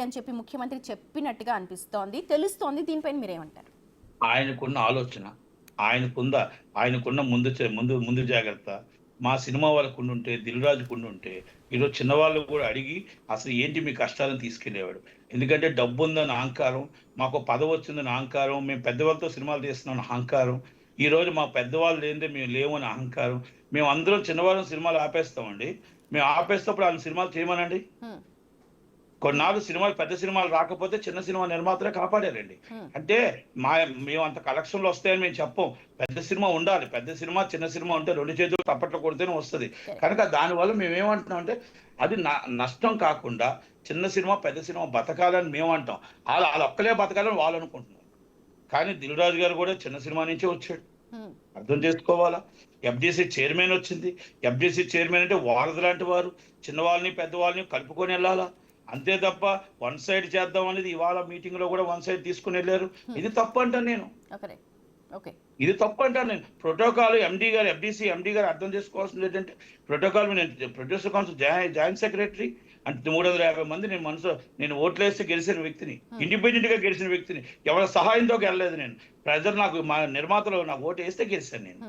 అని చెప్పి ముఖ్యమంత్రి చెప్పినట్టుగా అనిపిస్తోంది, తెలుస్తోంది. దీనిపైన మీరేమంటారు? ఆయనకున్న ఆలోచన, ఆయనకుందా ఆయనకున్న ముందు జాగ్రత్త, మా సినిమా వాళ్ళకుండుంటే, దిల్ రాజుకుండుంటే, ఈరోజు చిన్నవాళ్ళు కూడా అడిగి అసలు ఏంటి మీ కష్టాలను తీసుకెళ్ళేవాడు. ఎందుకంటే డబ్బుందని అహంకారం, మాకు పదవొచ్చిందని అహంకారం, మేము పెద్దవాళ్ళతో సినిమాలు తీస్తున్నామని అహంకారం, ఈరోజు మా పెద్దవాళ్ళు లేనిదే మేము లేవని అహంకారం. మేము అందరం చిన్నవాళ్ళం సినిమాలు ఆపేస్తామండి. మేము ఆపేస్తప్పుడు ఆయన సినిమాలు చేయమనండి. కొన్నాళ్ళు సినిమాలు పెద్ద సినిమాలు రాకపోతే చిన్న సినిమా నిర్మాతలే కాపాడారండి. అంటే మేము అంత కలెక్షన్లు వస్తాయని మేము చెప్పం. పెద్ద సినిమా ఉండాలి. పెద్ద సినిమా చిన్న సినిమా ఉంటే 2 చేతులు తప్పట్లు కొడితేనే వస్తుంది. కనుక దానివల్ల మేము ఏమంటున్నాం అంటే అది నష్టం కాకుండా చిన్న సినిమా పెద్ద సినిమా బతకాలని మేము అంటాం. వాళ్ళు ఒక్కలే బతకాలని వాళ్ళు అనుకుంటున్నారు. కానీ దిల్ రాజు గారు కూడా చిన్న సినిమా నుంచే వచ్చాడు. అర్థం చేసుకోవాలా. ఎఫ్డిసి చైర్మన్ వచ్చింది. ఎఫ్డిసి చైర్మన్ అంటే వారధి లాంటి వారు, చిన్నవాళ్ళని పెద్దవాళ్ళని కలుపుకొని వెళ్ళాలా. అంతే తప్ప వన్ సైడ్ చేద్దాం అనేది ఇవాళ మీటింగ్ లో కూడా వన్ సైడ్ తీసుకుని వెళ్ళారు. ఇది తప్పు అంటాను నేను. ఇది తప్పు అంటాను నేను. ప్రోటోకాల్ ఎండి గారు ఎండి గారు అర్థం చేసుకోవాల్సింది ఏంటంటే ప్రోటోకాల్ నేను ప్రొడ్యూసర్ కౌన్సిల్ జాయింట్ సెక్రటరీ అంటే 350 మంది నేను ఓట్లేస్తే గెలిచిన వ్యక్తిని, ఇండిపెండెంట్ గా గెలిచిన వ్యక్తిని, ఎవరి సహాయంతో వెళ్ళలేదు నేను. ప్రజలు నాకు మా నిర్మాతలు నాకు ఓటు వేస్తే గెలిచాను నేను.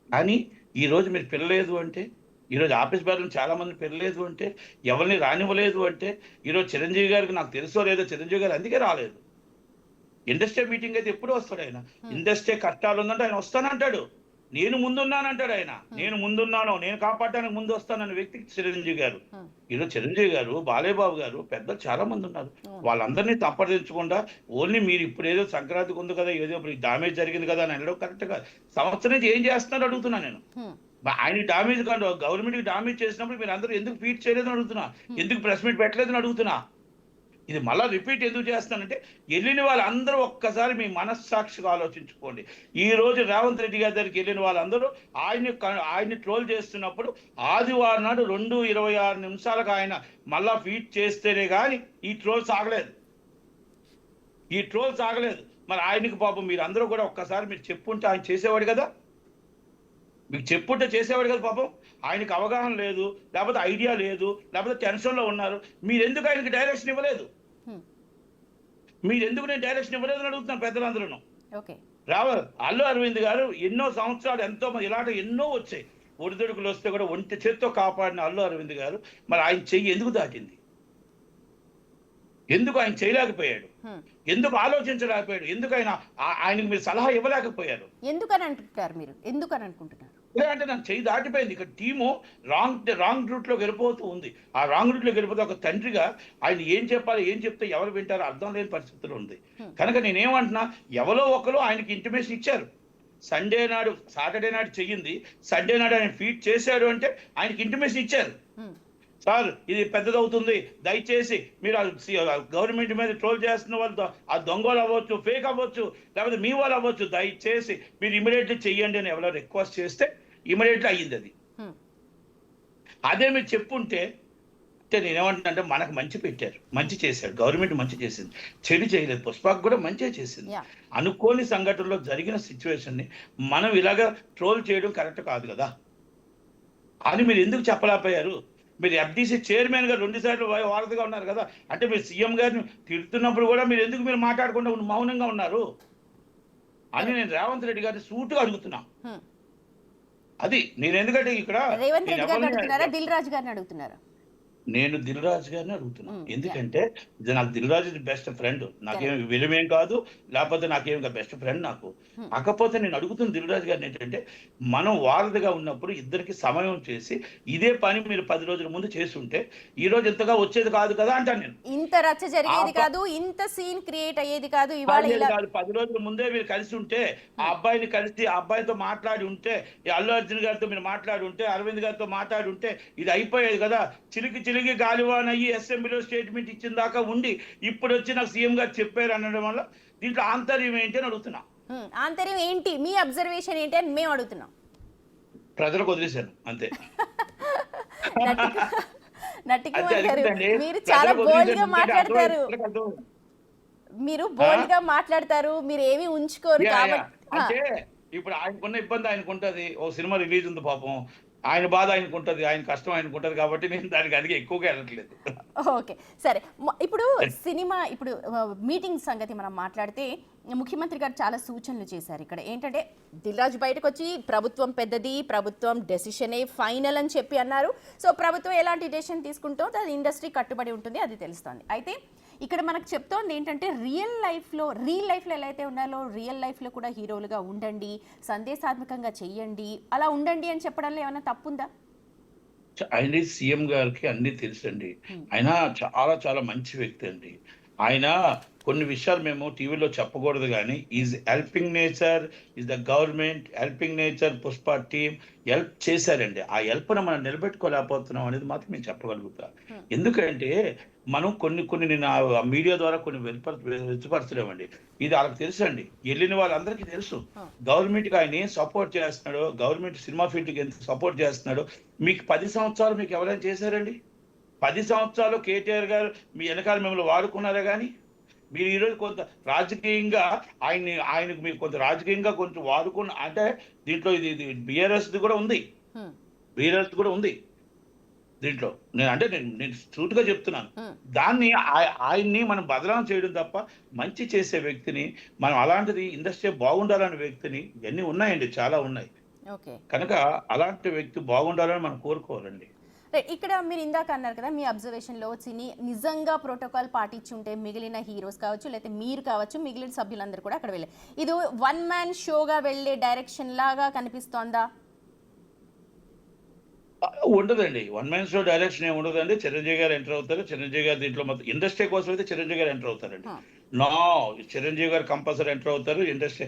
కానీ ఈ రోజు మీరు పిల్లలేదు అంటే, ఈరోజు ఆఫీస్ బ్యారలు చాలా మంది పెరలేదు అంటే, ఎవరిని రానివ్వలేదు అంటే, ఈరోజు చిరంజీవి గారికి నాకు తెలుసో లేదో చిరంజీవి గారు అందుకే రాలేదు. ఇండస్ట్రీ మీటింగ్ అయితే ఎప్పుడు వస్తాడు ఆయన. ఇండస్ట్రీ కష్టాలు ఉందంటే ఆయన వస్తానంటాడు. నేను ముందున్నానంటాడు ఆయన. నేను ముందున్నాను, నేను కాపాడడానికి ముందు వస్తానన్న వ్యక్తి చిరంజీవి గారు. ఈరోజు చిరంజీవి గారు, బాలేబాబు గారు, పెద్దలు చాలా మంది ఉన్నారు. వాళ్ళందరినీ సంప్రదించకుండా ఓన్లీ మీరు ఇప్పుడు ఏదో సంక్రాంతికి ఉంది కదా, ఏదో డామేజ్ జరిగింది కదా అని అనడం కరెక్ట్ కాదు. సంవత్సరం నుంచి ఏం చేస్తున్నారో అడుగుతున్నా నేను. ఆయన డామేజ్ కాదు, గవర్నమెంట్ కి డామేజ్ చేసినప్పుడు మీరు అందరూ ఎందుకు ట్వీట్ చేయలేదని అడుగుతున్నా, ఎందుకు ప్రెస్ మీట్ పెట్టలేదని అడుగుతున్నా. ఇది మళ్ళా రిపీట్ ఎందుకు చేస్తానంటే వెళ్ళిన వాళ్ళందరూ ఒక్కసారి మీ మనస్సాక్షిగా ఆలోచించుకోండి. ఈ రోజు రేవంత్ రెడ్డి గారి దగ్గరికి వెళ్ళిన వాళ్ళందరూ ఆయన్ని ట్రోల్ చేస్తున్నప్పుడు ఆదివారం నాడు 2:26 నిమిషాలకు ఆయన మళ్ళా ట్వీట్ చేస్తేనే కానీ ఈ ట్రోల్ సాగలేదు. మరి ఆయనకి పాపం మీరు అందరూ కూడా ఒక్కసారి మీరు చెప్పుంటే ఆయన చేసేవాడు కదా. మీకు చెప్పుంటే చేసేవాడు కదా. పాపం ఆయనకు అవగాహన లేదు, లేకపోతే ఐడియా లేదు, లేకపోతే టెన్షన్లో ఉన్నారు. మీరెందుకు ఆయనకి డైరెక్షన్ ఇవ్వలేదు? మీరెందుకు నేను డైరెక్షన్ ఇవ్వలేదు అని అడుగుతున్నాను పెద్దలందరూ. అల్లు అరవింద్ గారు ఎన్నో సంవత్సరాలు ఎంతో మంది ఇలాంటి ఎన్నో వచ్చాయి. ఒడిదుడుకులు వస్తే కూడా ఒంటి చేత్తో కాపాడిన అల్లు అరవింద్ గారు మరి ఆయన చెయ్యి ఎందుకు దాటింది? ఎందుకు ఆయన చేయలేకపోయాడు? ఎందుకు ఆలోచించలేకపోయాడు? ఎందుకు ఆయనకు మీరు సలహా ఇవ్వలేకపోయారు? ఎందుకని అంటున్నారు మీరు? ఎందుకని అనుకుంటున్నారు? అంటే నాకు చెయ్యి దాటిపోయింది. ఇక్కడ టీము రాంగ్ రూట్ లో వెళ్ళిపోతూ ఉంది. ఆ రాంగ్ రూట్ లో వెళ్ళిపోతే ఒక తండ్రిగా ఆయన ఏం చెప్పాలి, ఏం చెప్తే ఎవరు వింటారో అర్థం లేని పరిస్థితులు ఉంది. కనుక నేనేమంటున్నా, ఎవరో ఒకరు ఆయనకి ఇంటిమేషన్ ఇచ్చారు. సాటర్డే నాడు చెయ్యింది, సండే నాడు ఆయన ఫీట్ చేశాడు అంటే ఆయనకి ఇంటిమేషన్ ఇచ్చారు. సార్ ఇది పెద్దదవుతుంది, దయచేసి మీరు గవర్నమెంట్ మీద ట్రోల్ చేస్తున్న వాళ్ళు ఆ దొంగలు అవ్వచ్చు, ఫేక్ అవ్వచ్చు, లేకపోతే మీ వాళ్ళు అవ్వచ్చు, దయచేసి మీరు ఇమీడియట్లీ చెయ్యండి అని ఎవరో రిక్వెస్ట్ చేస్తే ఇమీడియట్లీ అయ్యింది. అది అదే మీరు చెప్పుంటే అంటే నేనేమంటున్నా, మనకు మంచి పెట్టారు, మంచి చేశాడు, గవర్నమెంట్ మంచి చేసింది, చెడు చేయలేదు. పుష్పకు కూడా మంచిగా చేసింది. అనుకోని సంఘటనలో జరిగిన సిచ్యువేషన్ని మనం ఇలాగా ట్రోల్ చేయడం కరెక్ట్ కాదు కదా అని మీరు ఎందుకు చెప్పలేకపోయారు? మీరు ఎఫ్డిసి చైర్మన్ గా 2 సార్లు వారధిగా ఉన్నారు కదా. అంటే మీరు సీఎం గారిని తిడుతున్నప్పుడు కూడా మీరు మాట్లాడకుండా మౌనంగా ఉన్నారు అని నేను రేవంత్ రెడ్డి గారిని సూటుగా అడుగుతున్నా. అది నేను ఎందుకంటే ఇక్కడ దిల్ రాజు గారిని అడుగుతున్నారా? నేను దిల్ రాజు గారిని అడుగుతున్నా. ఎందుకంటే నాకు దిల్ రాజు బెస్ట్ ఫ్రెండ్. నాకేం విలువేం కాదు, లేకపోతే నాకేం బెస్ట్ ఫ్రెండ్ నాకు. కాకపోతే నేను అడుగుతున్న దిల్ రాజు గారిని ఏంటంటే, మనం వారధిగా ఉన్నప్పుడు ఇద్దరికి సమయం చేసి ఇదే పని మీరు 10 రోజుల ముందు చేసి ఉంటే ఈ రోజు ఇంతగా వచ్చేది కాదు కదా అంటాను నేను. ఇంత రచ్చ జరిగేది కాదు, ఇంత సీన్ క్రియేట్ అయ్యేది కాదు. 10 రోజుల ముందే మీరు కలిసి ఉంటే, ఆ అబ్బాయిని కలిసి ఆ అబ్బాయితో మాట్లాడి ఉంటే, అల్లు అర్జున్ గారితో మీరు మాట్లాడి ఉంటే, అరవింద్ గారితో మాట్లాడి ఉంటే ఇది అయిపోయేది కదా. చిలికి గాలివాన్ అయ్యి అసెంబ్లీలో స్టేట్మెంట్ ఇచ్చిన దాకా ఉండి ఇప్పుడు వచ్చి నాకు సీఎం గారు చెప్పారు అనడం వల్ల దీంట్లో ఆంతర్యం ఏంటి అని అడుగుతున్నా. ఆంతర్యం ఏంటి, మీ అబ్జర్వేషన్ ఏంటి అని మేము అడుగుతున్నాం. ప్రజలకు వదిలేశాను అంతే. మీరు చాలా బోల్డ్ గా మాట్లాడతారు, మీరు ఏమి ఉంచుకోరు కాబట్టి. అంటే ఇప్పుడు ఆయనకున్న ఇబ్బంది ఆయనకు ఉంటది. ఓ సినిమా రిలీజ్ ఉంది పాపం, ఆయన బాధ ఆయనకు ఉంటుంది, ఆయన కష్టం ఆయనకు ఉంటుంది కాబట్టి నేను దానికి అందుకే ఎక్కువగా వెళ్ళట్లేదు. ఓకే. సరే. ఇప్పుడు సినిమా ఇప్పుడు మీటింగ్ సంగతి మనం మాట్లాడితే ముఖ్యమంత్రి గారు చాలా సూచనలు చేశారు ఇక్కడ. ఏంటంటే దిల్ రాజు బయటకొచ్చి ప్రభుత్వం పెద్దది, ప్రభుత్వం డెసిషనే ఫైనల్ అని చెప్పి అన్నారు. సో ప్రభుత్వం ఎలాంటి డెసిషన్ తీసుకుంటో అది ఇండస్ట్రీ కట్టుబడి ఉంటుంది, అది తెలుస్తోంది. అయితే ఇక్కడ మనకు చెప్తోంది ఏంటంటే రియల్ లైఫ్లో ఎలా అయితే ఉండాలో రియల్ లైఫ్లో కూడా హీరోలుగా ఉండండి, సందేశాత్మకంగా చెయ్యండి, అలా ఉండండి అని చెప్పడంలో ఏమైనా తప్పుందా? ఆయన సీఎం గారికి అన్ని తెలుసండి. ఆయన చాలా చాలా మంచి వ్యక్తి అండి. ఆయన కొన్ని విషయాలు మేము టీవీలో చెప్పకూడదు కానీ is helping nature, is the government helping nature, Pushpa team help చేశారండి. ఆ హెల్ప్ను మనం నిలబెట్టుకోలేకపోతున్నాం అనేది మాత్రం మేము చెప్పగలుగుతా. ఎందుకంటే మనం కొన్ని నేను ఆ మీడియా ద్వారా కొన్ని వెలుపరచలేమండి. ఇది వాళ్ళకి తెలుసు అండి, వెళ్ళిన వాళ్ళందరికీ తెలుసు. గవర్నమెంట్కి ఆయన ఏం సపోర్ట్ చేస్తున్నాడో, గవర్నమెంట్ సినిమా ఫీల్డ్కి ఎంత సపోర్ట్ చేస్తున్నాడో మీకు 10 సంవత్సరాలు మీకు ఎవరైనా చేశారండి? 10 సంవత్సరాలు కేటీఆర్ గారు మీ వెనకాల మిమ్మల్ని వాడుకున్నారా కానీ మీరు ఈరోజు కొంత రాజకీయంగా ఆయనకు మీరు కొంత రాజకీయంగా కొంచెం వాడుకున్న అంటే దీంట్లో ఇది బీఆర్ఎస్ కూడా ఉంది, బీఆర్ఎస్ కూడా ఉంది దీంట్లో. నేను సూటిగా చెప్తున్నాను. దాన్ని ఆయన్ని మనం బదనాం చేయడం తప్ప మంచి చేసే వ్యక్తిని మనం అలాంటిది ఇండస్ట్రీ బాగుండాలనే వ్యక్తిని ఇవన్నీ ఉన్నాయండి, చాలా ఉన్నాయి. కనుక అలాంటి వ్యక్తి బాగుండాలని మనం కోరుకోవాలండి. ఇక్కడ మీరు ఇందాక అన్నారు కదా, మీ అబ్జర్వేషన్లో సినీ నిజంగా ప్రోటోకాల్ పాటించి ఉంటే మిగిలిన హీరోస్ కావచ్చు, లేకపోతే మీరు కావచ్చు, మిగిలిన సభ్యులందరూ కూడా అక్కడ వెళ్ళారు. ఇది వన్ మ్యాన్ షోగా వెళ్ళే డైరెక్షన్ లాగా కనిపిస్తోందా? ఉండదండి, వన్ మ్యాన్ షో డైరెక్షన్ ఏమి ఉండదండి. చిరంజీవి గారు ఎంటర్ అవుతారు. చిరంజీవి గారు దీంట్లో మొత్తం ఇండస్ట్రీ కోసం అయితే చిరంజీవి గారు ఎంటర్ అవుతారండి. చిరంజీవి గారు కంపల్సరీ ఎంటర్ అవుతారు. ఇండస్ట్రీ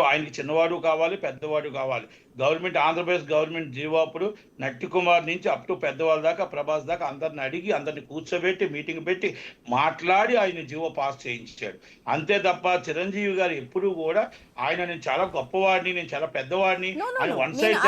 ఆయనకి చిన్నవాడు కావాలి, పెద్దవాడు కావాలి. గవర్నమెంట్ ఆంధ్రప్రదేశ్ గవర్నమెంట్ జీవాపుడు నట్టి కుమార్ నుంచి అప్ టు పెద్దవాళ్ళ దాకా, ప్రభాస్ దాకా అందరిని అడిగి అందరిని కూర్చోబెట్టి మీటింగ్ పెట్టి మాట్లాడి ఆయన జీవో పాస్ చేయించాడు. అంతే తప్ప చిరంజీవి గారు ఎప్పుడు కూడా ఆయన నేను చాలా గొప్పవాడిని, నేను చాలా పెద్దవాడిని అని వన్ సైడ్